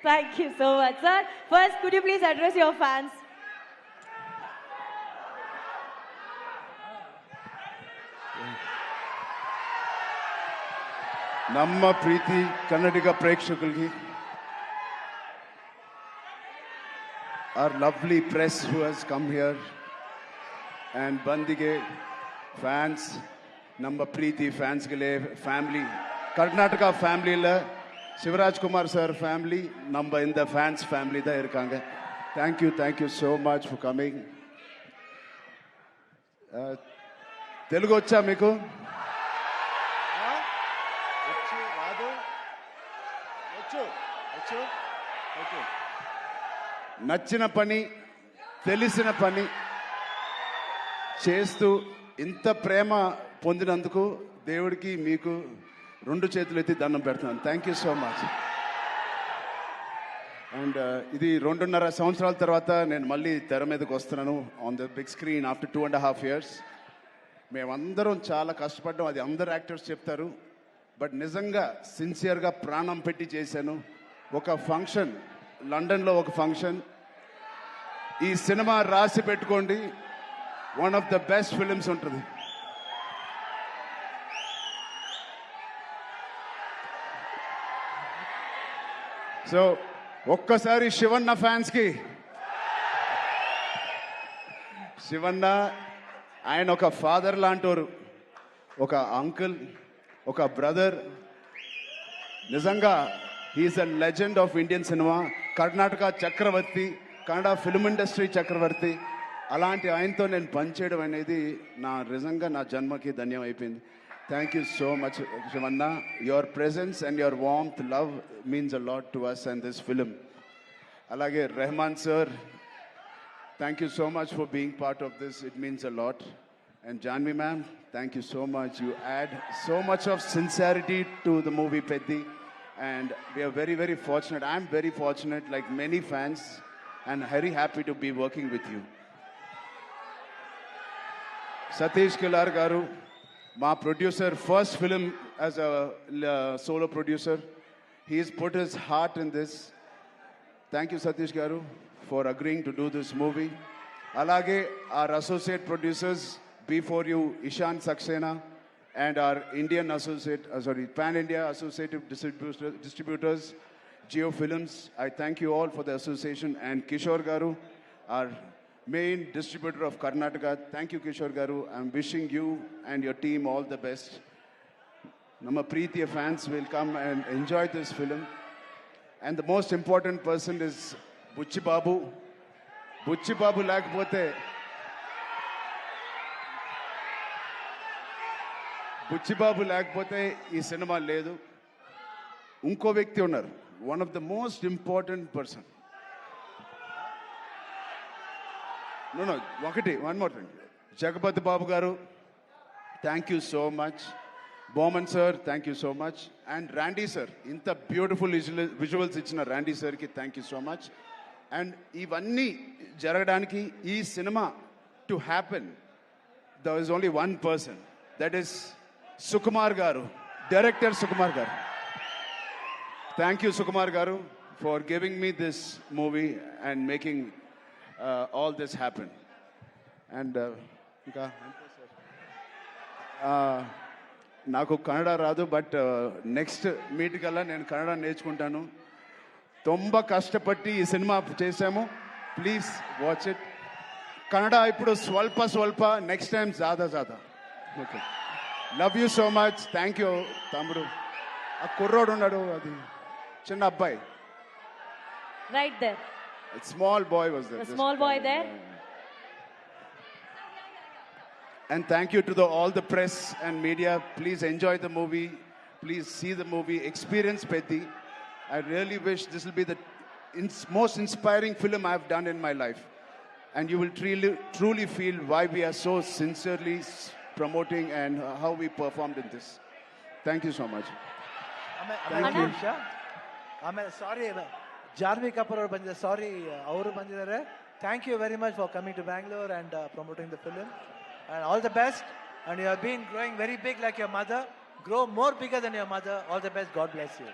Thank you so much, sir. First, could you please address your fans? ನಮ್ಮ ಪ್ರೀತಿ ಕನ್ನಡಿಗ ಪ್ರೇಕ್ಷಕರಿಗೆ, our lovely press who has come here, and ಬಂದಿಗೆ fans, ನಮ್ಮ ಪ್ರೀತಿ ಫ್ಯಾನ್ಸ್ಗಳೇ, family Karnataka ಫ್ಯಾಮಿಲಿயில் Shivaraj Kumar sir family நம்ம இந்த ஃபேன்ஸ் ஃபேமிலி தான் இருக்காங்க. Thank you so much for coming. Telugu వచ్చా మీకు? నచ్చిన పని, తెలిసిన పని చేస్తూ ఇంత ప్రేమ పొందినందుకు దేవుడికి మీకు రెండు చేతులు ఎత్తి దండం పెడుతున్నాను. Thank you so much. And ఇది 2.5 సంవత్సరాల తర్వాత నేను మళ్ళీ తెర మీదకి వస్తున్నాను on the big screen after 2.5 years. మేమందరం చాలా కష్టపడ్డాం, అది అందరు యాక్టర్స్ చెప్తారు. బట్ నిజంగా సిన్సియర్గా ప్రాణం పెట్టి చేశాను. ఒక ఫంక్షన్, లండన్లో ఒక ఫంక్షన్, ఈ సినిమా రాసి పెట్టుకోండి, one of the best films ఉంటుంది. సో ఒక్కసారి శివన్న ఫ్యాన్స్కి, శివన్న ఆయన ఒక ఫాదర్ లాంటోరు, ఒక అంకుల్, ఒక బ్రదర్. నిజంగా he's a legend of Indian cinema, Karnataka చక్రవర్తి, కన్నడ ఫిల్మ్ ఇండస్ట్రీ చక్రవర్తి. అలాంటి ఆయనతో నేను పనిచేయడం అనేది నిజంగా నా జన్మకి ధన్యం అయిపోయింది. Thank you so much, Shivanna. Your presence and your warmth, love means a lot to us and this film. Alage Rahman sir, thank you so much for being part of this. It means a lot. And Janvi ma'am, thank you so much. You add so much of sincerity to the movie Peddi. And we are very, very fortunate. I'm very fortunate, like many fans, and very happy to be working with you. Satish Kilar garu, my producer, first film as a solo producer. He's put his heart in this. Thank you, Satish Garu, for agreeing to do this movie. Alage, our associate producers, before you, Ishan Saxena, and our Indian associate, Pan-India associative distributors, Geo Films. I thank you all for the association. And Kishore Garu, our main distributor of Karnataka. Thank you, Kishore Garu. I'm wishing you and your team all the best. Nama Preetiya fans will come and enjoy this film. And the most important person is Buchi Babu. Buchi Babu lakapothe, Buchi Babu lakapothe ee cinema ledu. Unko vyakti unnaru, one of the most important person. No, one more thing. Jagapati Babu Garu, thank you so much. Bowman sir, thank you so much. And Randy sir, inta beautiful visuals ichina Randy sir ki thank you so much. And ivanni jaragadانiki ee cinema to happen, there is only one person, that is Sukumar Garu, director Sukumar Garu. Thank you Sukumar Garu for giving me this movie and making all this happen. And నాకు కన్నడ రాదు, but next meet కల్లా నేను కన్నడ నేర్చుకుంటాను. ತುಂಬ కష్టపట్టి ఈ cinema చేశాము. Please watch it. Kannada ఇప్పుడు స్వల్ప, నెక్స్ట్ టైం జాదా. Okay, love you so much. Thank you తమ్ముడు. ఆ కుర్రోడు ఉన్నాడు, అది చిన్న అబ్బాయి, right there. A small boy was there. The small boy there. And thank you to all the press and media. Please enjoy the movie. Please see the movie. Experience Peddi. I really wish this will be the most inspiring film I've done in my life. And you will truly feel why we are so sincerely promoting and how we performed in this. Thank you so much. Thank you. Sorry. Janvi Kapoor ಅವರು ಬಂದಿದ್ದಾರೆ, sorry ಅವರು ಬಂದಿದ್ದಾರೆ. Thank you very much for coming to Bangalore and promoting the film and all the best. And you have been growing very big like your mother. Grow more bigger than your mother. All the best. God bless you.